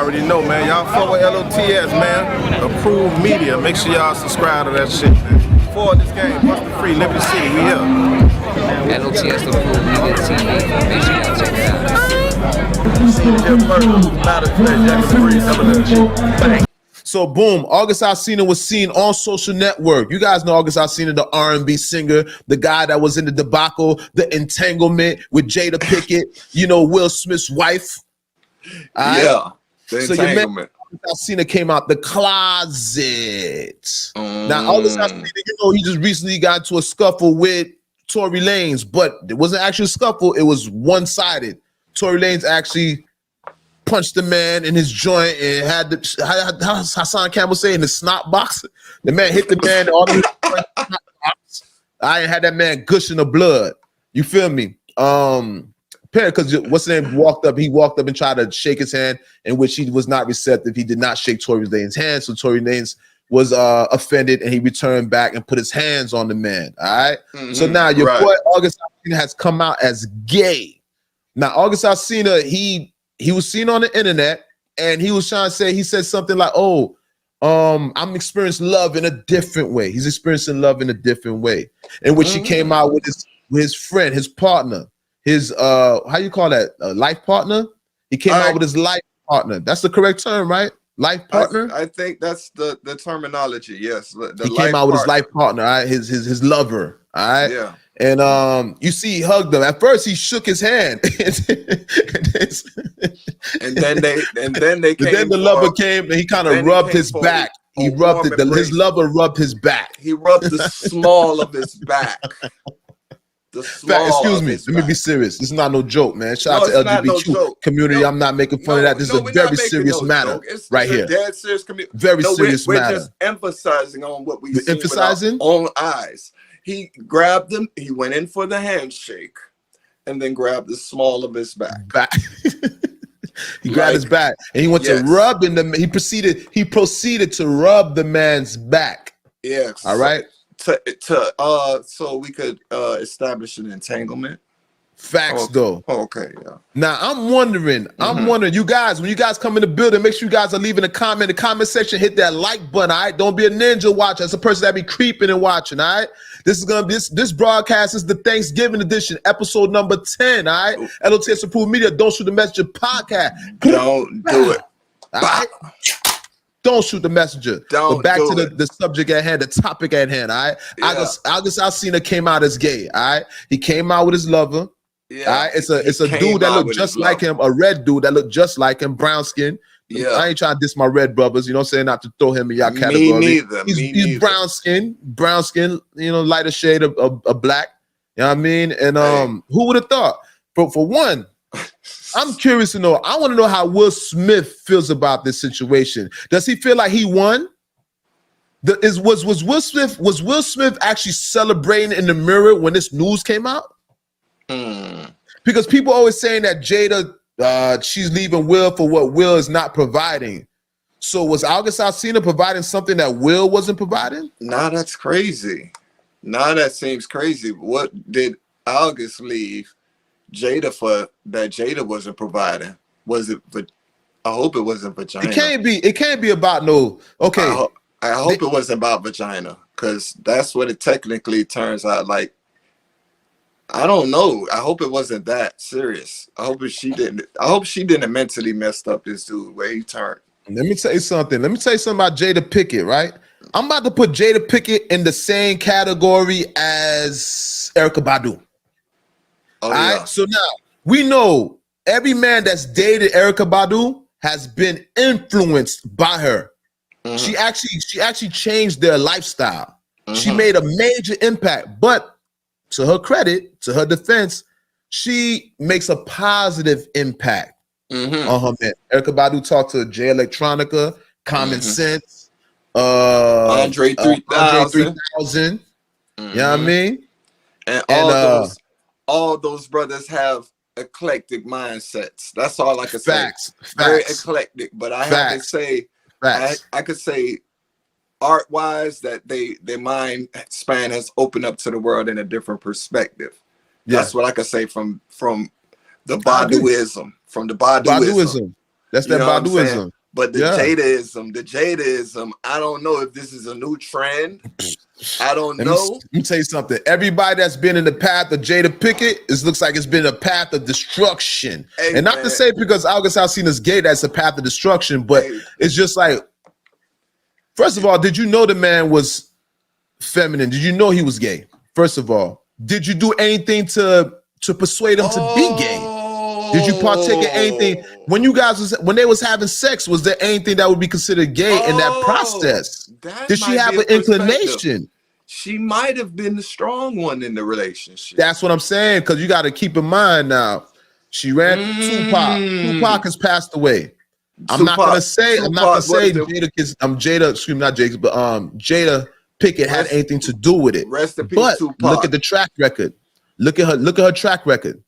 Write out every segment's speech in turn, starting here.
already know, man. Y'all fuck with L.O.T.S, man. Approved media. Make sure y'all subscribe to that shit, man. Forward this game. Must be free. Liberty City. We here. L.O.T.S Approved Media TV. Make sure y'all check it out. So boom, August Alsina was seen on social network. You guys know August Alsina, the R&B singer, the guy that was in the debacle, the entanglement with Jada Pinkett, you know, Will Smith's wife. Yeah, the so entanglement. Your man Alsina came out the closet. Now August Alsina, you know, he just recently got into a scuffle with Tory Lanez, but it wasn't actually a scuffle, it was one-sided. Tory Lanez actually punched the man in his joint and had the, how Hassan Campbell say, in the snot box. The man hit the man all in the snot box. I ain't had that man gushing the blood. You feel me? Because what's the name walked up, he walked up and tried to shake his hand, in which he was not receptive. He did not shake Tory Lanez's hand, so Tory Lanez was offended and he returned back and put his hands on the man. All right. So now your boy August Alsina has come out as gay. Now August Alsina, he was seen on the internet and he was trying to say, he said something like, oh, I'm experiencing love in a different way. He's experiencing love in a different way, in which he came out with his friend, his partner, his how you call that, life partner? He came out with his life partner. That's the correct term, right? Life partner. I think that's the terminology. Yes, he came out with his life partner, all right? His lover, all right? Yeah. And you see, he hugged him. At first, he shook his hand, and then the lover came and he kind of rubbed his back. He rubbed it. His lover rubbed his back. He rubbed the small of his back. Excuse me. Let me be serious. This is not no joke, man. Shout out to LGBTQ community. I'm not making fun of that. This is a very serious matter right here. Dead serious community. Very serious matter. We're just emphasizing on what we see emphasizing with our own eyes. He grabbed him. He went in for the handshake, and then grabbed the small of his back. He grabbed his back, and he went to rub in the. He proceeded to rub the man's back. Yes. All right. So we could establish an entanglement. Facts though. Okay, yeah. Now I'm wondering, you guys, when you guys come in the building, make sure you guys are leaving a comment in the comment section. Hit that like button, all right? Don't be a ninja watcher. That's a person that be creeping and watching, all right? This is gonna be this broadcast is the Thanksgiving edition, episode number 10, all right? L.O.T.S Approved Media, Don't Shoot the Messenger podcast. Don't do it. All right? Don't shoot the messenger. But back to the subject at hand, the topic at hand, all right? Yeah. August Alsina came out as gay, all right? He came out with his lover. Yeah, all right? It's a dude that looked just like him, a red dude that looked just like him, brown skin. Yeah, I ain't trying to diss my red brothers, you know what I'm saying? Not to throw him in your category. Me neither. He's brown skin, you know, lighter shade of black. You know what I mean? And who would have thought? For one, I'm curious to know. I want to know how Will Smith feels about this situation. Does he feel like he won? Was Will Smith actually celebrating in the mirror when this news came out? Because people always saying that Jada, she's leaving Will for what Will is not providing. So was August Alsina providing something that Will wasn't providing? Nah, that's crazy. Nah, that seems crazy. What did August leave Jada for that Jada wasn't providing? Was it? I hope it wasn't vagina. It can't be about no. Okay. I hope it wasn't about vagina, because that's what it technically turns out like. I don't know. I hope it wasn't that serious. I hope she didn't mentally messed up this dude where he turned. Let me tell you something. Let me tell you something about Jada Pinkett, right? I'm about to put Jada Pinkett in the same category as Erykah Badu. All right. So now we know every man that's dated Erykah Badu has been influenced by her. She actually changed their lifestyle. She made a major impact, but to her credit, to her defense, she makes a positive impact on her man. Erykah Badu talked to Jay Electronica, Common Sense, Andre 3000. You know what I mean? And all those brothers have eclectic mindsets. That's all I can say. Facts. Very eclectic, but I have to say, I could say art-wise that their mind span has opened up to the world in a different perspective. That's what I could say from the Baduism. From the Baduism. That's You that know what I'm saying? Baduism. But the Yeah. Jadaism, I don't know if this is a new trend. I don't Let me know. tell you something. Everybody that's been in the path of Jada Pickett, it looks like it's been a path of destruction. Hey, and not to man. say because August Alsina's gay, that's a path of destruction, but Hey. it's just like, first of all, did you know the man was feminine? Did you know he was gay? First of all, did you do anything to persuade him to be gay? Did you partake in anything when they was having sex? Was there anything that would be considered gay in that process? Did she have an inclination? She might have been the strong one in the relationship. That's what I'm saying. Because you got to keep in mind now, she ran Tupac. Tupac has passed away. I'm not gonna say Jada Pickett had anything to do with it. Rest in peace, but Tupac. Look at the track record. Look at her track record.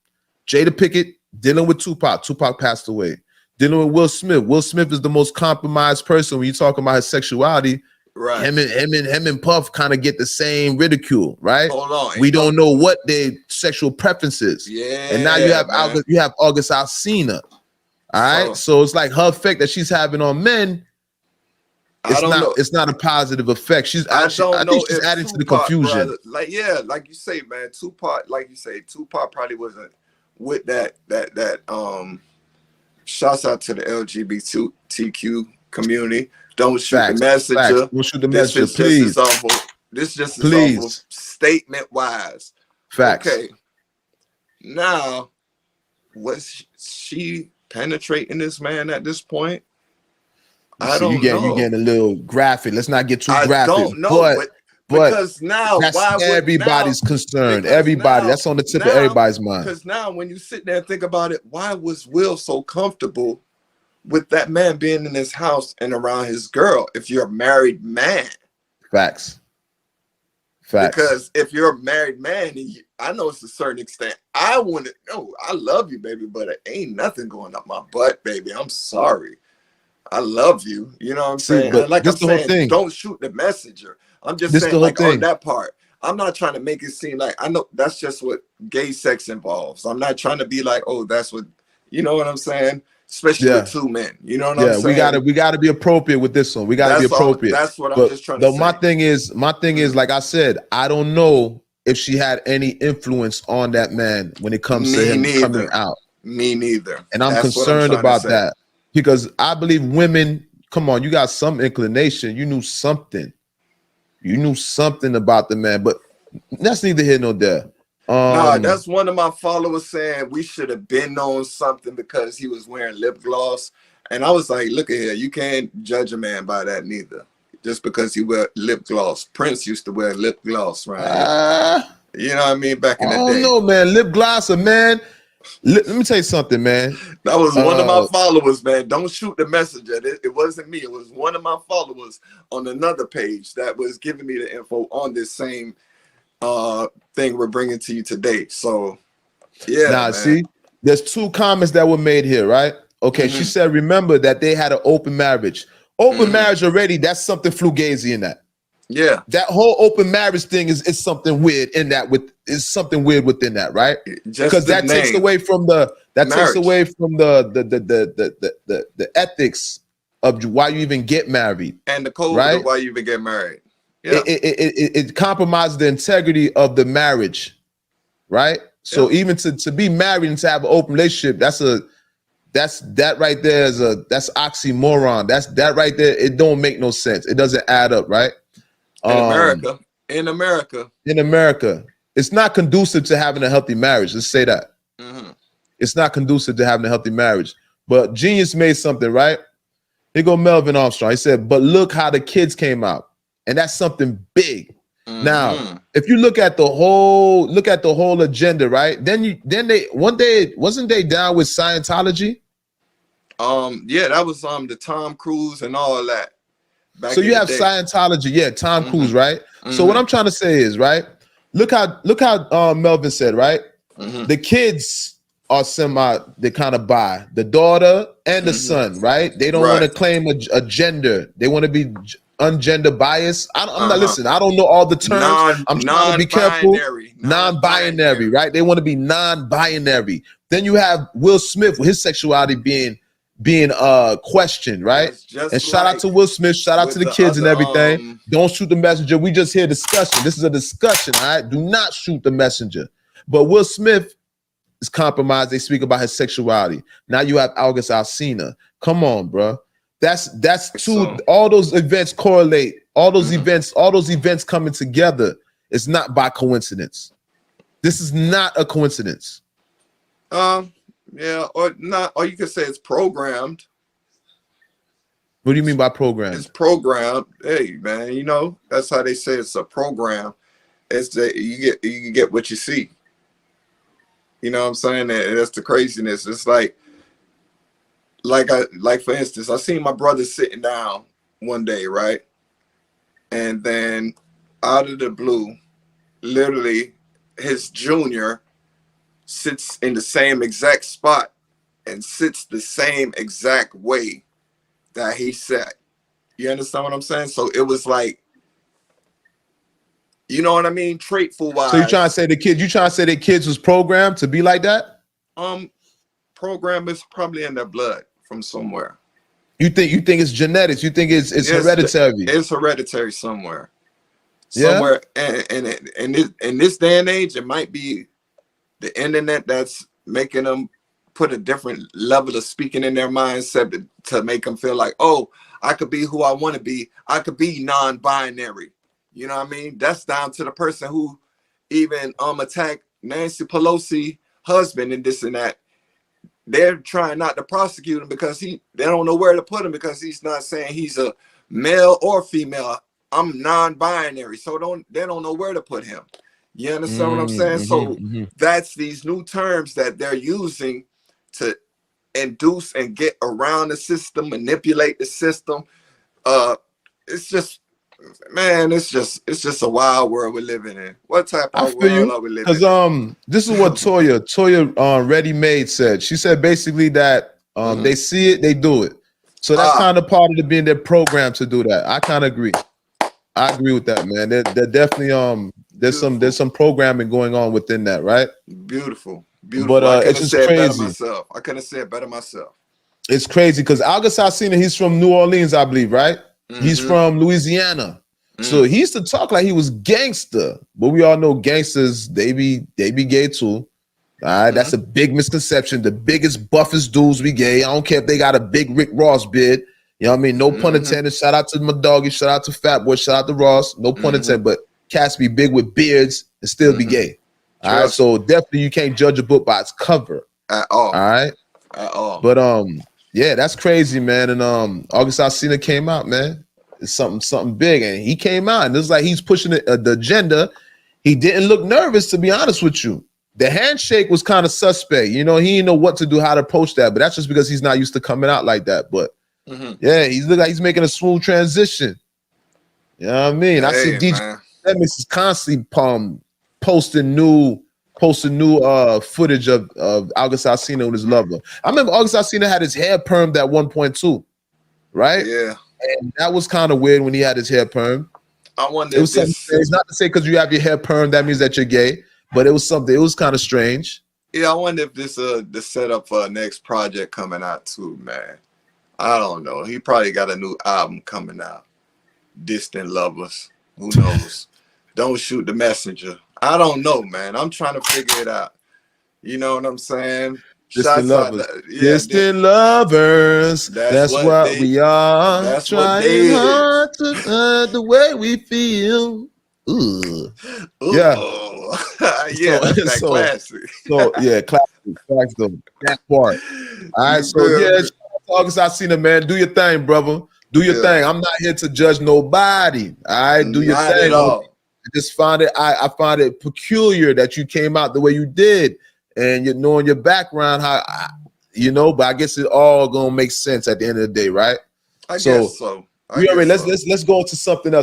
Jada Pickett dealing with Tupac. Tupac passed away. Dealing with Will Smith. Will Smith is the most compromised person when you talk about his sexuality. Right. Him and Puff kind of get the same ridicule, right? Hold on. We don't know what their sexual preferences. Yeah. And now you have August Alsina. All right. So it's like her effect that she's having on men. It's not a positive effect. I think she's adding to the confusion. Brother, like you say, man, Tupac probably wasn't with that. Shouts out to the LGBTQ community. Don't shoot the messenger. Don't shoot the messenger, please. This just is awful statement wise. Facts. Okay. Now, was she penetrating this man at this point? I don't know. You're getting a little graphic. Let's not get too graphic. I don't know, but because now that's everybody's concerned. Everybody, that's on the tip of everybody's mind. Because now, when you sit there and think about it, why was Will so comfortable with that man being in his house and around his girl? If you're a married man, facts. Because if you're a married man, I know it's a certain extent. I love you, baby, but it ain't nothing going up my butt, baby. I'm sorry. I love you. You know what I'm saying? But like I'm saying, don't shoot the messenger. I'm just saying, like, on that part, I'm not trying to make it seem like, I know that's just what gay sex involves. I'm not trying to be like, oh, that's what, you know what I'm saying? Especially with two men. You know what I'm saying? We gotta be appropriate with this one. We gotta be appropriate. That's what I'm just trying to say. My thing is, like I said, I don't know if she had any influence on that man when it comes to him coming out. Me neither. And I'm concerned about that. Because I believe women, come on, you got some inclination. You knew something. You knew something about the man, but that's neither here nor there. That's one of my followers saying we should have been known something because he was wearing lip gloss. And I was like, look at here, you can't judge a man by that neither. Just because he wear lip gloss. Prince used to wear lip gloss, right? You know what I mean? Back in the day. I don't know, man. Lip gloss, man. Let me tell you something, man. That was one of my followers, man. Don't shoot the messenger. It wasn't me. It was one of my followers on another page that was giving me the info on this same thing we're bringing to you today. So, yeah. Now, see, there's two comments that were made here, right? Okay, she said, remember that they had an open marriage. Open marriage already, that's something fugazi in that. Yeah, that whole open marriage thing is something weird in that. Is something weird within that, right? Because that takes away from the the ethics of why you even get married and the code of why you even get married. Yeah, it compromises the integrity of the marriage, right? So even to be married and to have an open relationship, that's right there that's oxymoron. That right there, it don't make no sense. It doesn't add up, right? In America, it's not conducive to having a healthy marriage. Let's say that. It's not conducive to having a healthy marriage. But Genius made something, right? Here go Melvin Armstrong. He said, but look how the kids came out. And that's something big. Now, if you look at the whole agenda, right? Then they one day, wasn't they down with Scientology? Yeah, that was the Tom Cruise and all that. So you have Scientology, Tom Cruise, right? So what I'm trying to say is, right? Look how Melvin said, right? The kids are they kind of bi. The daughter and the son, right? They don't want to claim a gender. They want to be ungender biased. I'm not listening. I don't know all the terms. I'm trying to be careful. Non-binary, right? They want to be non-binary. Then you have Will Smith with his sexuality being being questioned, right? Just And shout out like to Will Smith, shout out to the with kids and other, everything. Don't shoot the messenger. We just hear discussion. This is a discussion, all right? Do not shoot the messenger. But Will Smith is compromised. They speak about his sexuality. Now you have August Alsina. Come on, bro. That's two. So, all those events correlate. All those events coming together. It's not by coincidence. This is not a coincidence. yeah, or not, or you could say it's programmed. What do you mean by program? It's programmed. Hey, man, you know, that's how they say it's a program. It's that you get what you see. You know what I'm saying? And that's the craziness. It's like for instance, I seen my brother sitting down one day, right? And then out of the blue, literally his junior sits in the same exact spot and sits the same exact way that he sat. You understand what I'm saying? So it was like, you know what I mean? Traitful wise. So you trying to say the kids was programmed to be like that? Program is probably in their blood from somewhere. You think it's genetics? You think it's hereditary? It's hereditary somewhere. Yeah? Somewhere, and in this day and age, it might be the internet that's making them put a different level of speaking in their mindset to make them feel like, oh, I could be who I want to be. I could be non-binary. You know what I mean? That's down to the person who even attacked Nancy Pelosi husband and this and that. They're trying not to prosecute him because they don't know where to put him because he's not saying he's a male or female. I'm non-binary, so they don't know where to put him. You understand what I'm saying? So that's these new terms that they're using to induce and get around the system, manipulate the system. It's just, man, it's just a wild world we're living in. What type of world are we living in? Because this is what Toya Ready Made said. She said basically that they see it, they do it. So that's kind of part of it being their program to do that. I kind of agree. I agree with that, man. They're definitely there's some programming going on within that, right? Beautiful. But it's just crazy. I couldn't say it better myself. It's crazy because August Alsina, he's from New Orleans, I believe, right? He's from Louisiana. So he used to talk like he was gangster, but we all know gangsters, they be gay too. All right, that's a big misconception. The biggest, buffest dudes be gay. I don't care if they got a big Rick Ross beard. You know what I mean? No pun intended. Shout out to my doggy. Shout out to Fat Boy. Shout out to Ross. No pun intended. But cats be big with beards and still be gay. All right, so definitely you can't judge a book by its cover at all. All right, at all. But yeah, that's crazy, man. And August Alsina came out, man. It's something big, and he came out, and it was like he's pushing the agenda. He didn't look nervous, to be honest with you. The handshake was kind of suspect. You know, he didn't know what to do, how to approach that, but that's just because he's not used to coming out like that. But yeah, he's look like he's making a smooth transition. You know what I mean? I see DJ Demix is constantly posting new footage of August Alsina with his lover. I remember August Alsina had his hair permed at one point too, right? Yeah. And that was kind of weird when he had his hair permed. I wonder it was it's not to say because you have your hair permed that means that you're gay, but it was something. It was kind of strange. Yeah, I wonder if this the setup for next project coming out too, man. I don't know. He probably got a new album coming out. Distant Lovers. Who knows? Don't Shoot the Messenger. I don't know, man. I'm trying to figure it out. You know what I'm saying? Distant Lovers. Distant Lovers. That's what we are. That's trying hard to the way we feel. Ooh. Yeah. Yeah, that's classic. So yeah, classic. That part. All right. So yeah, August Alsina, man. Do your thing, brother. Do your thing. I'm not here to judge nobody. All right. Do your thing. I just find it. I find it peculiar that you came out the way you did. And you knowing your background, how but I guess it all gonna make sense at the end of the day, right? I guess so. Let's go into something else.